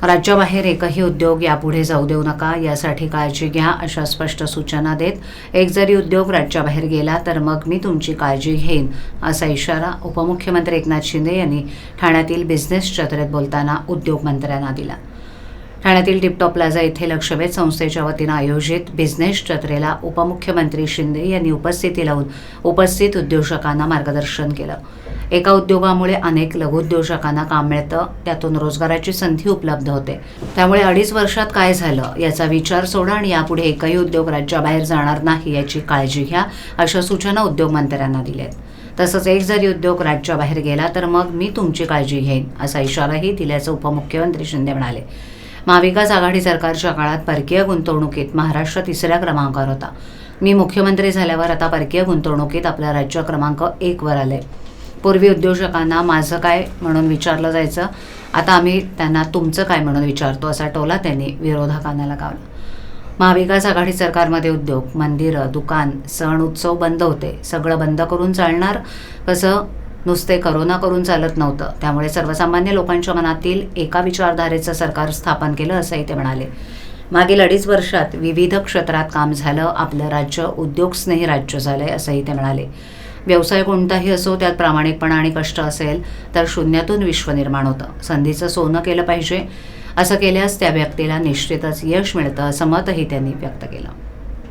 राज्याबाहेर एकही उद्योग यापुढे जाऊ देऊ नका, यासाठी काळजी घ्या, अशा स्पष्ट सूचना देत एक जरी उद्योग राज्याबाहेर गेला तर मग मी तुमची काळजी घेईन, असा इशारा उपमुख्यमंत्री एकनाथ शिंदे यांनी ठाण्यातील बिझनेस जत्रेत बोलताना उद्योगमंत्र्यांना दिला. ठाण्यातील टिपटॉप प्लाझा येथे लक्षवेध संस्थेच्या वतीनं आयोजित बिझनेस जत्रेला उपमुख्यमंत्री शिंदे यांनी उपस्थिती लावून उपस्थित उद्योजकांना मार्गदर्शन केलं. एका उद्योगामुळे अनेक लघुउद्योजकांना काम मिळतं, त्यातून रोजगाराची संधी उपलब्ध होते. त्यामुळे 2.5 वर्षात काय झालं याचा विचार सोडा आणि यापुढे एकही उद्योग राज्याबाहेर जाणार नाही याची काळजी घ्या, अशा सूचना उद्योगमंत्र्यांना दिल्या. तसंच एक जरी उद्योग राज्याबाहेर गेला तर मग मी तुमची काळजी घेईन, असा इशाराही दिल्याचं उपमुख्यमंत्री शिंदे म्हणाले. महाविकास आघाडी सरकारच्या काळात परकीय गुंतवणुकीत महाराष्ट्र 3ऱ्या क्रमांकावर होता. मी मुख्यमंत्री झाल्यावर आता परकीय गुंतवणुकीत आपलं राज्य क्रमांक 1 वर आले. पूर्वी उद्योजकांना माझं काय म्हणून विचारलं जायचं, आता आम्ही त्यांना तुमचं काय म्हणून विचारतो, असा टोला त्यांनी विरोधकांना लगावला. महाविकास आघाडी सरकारमध्ये उद्योग, मंदिरं, दुकान, सण उत्सव बंद होते. सगळं बंद करून चालणार कसं? नुसते करोना करून चालत नव्हतं. त्यामुळे सर्वसामान्य लोकांच्या मनातील एका विचारधारेचं सरकार स्थापन केलं, असंही ते म्हणाले. मागील 2.5 वर्षात विविध क्षेत्रात काम झालं. आपलं राज्य उद्योगस्नेही राज्य झालंय, असंही ते म्हणाले. व्यवसाय कोणताही असो, त्यात प्रामाणिकपणा आणि कष्ट असेल तर शून्यातून विश्व निर्माण होतं. संधीचं सोनं केलं पाहिजे. असं केल्यास त्या व्यक्तीला निश्चितच यश मिळतं, असं मतही त्यांनी व्यक्त केलं.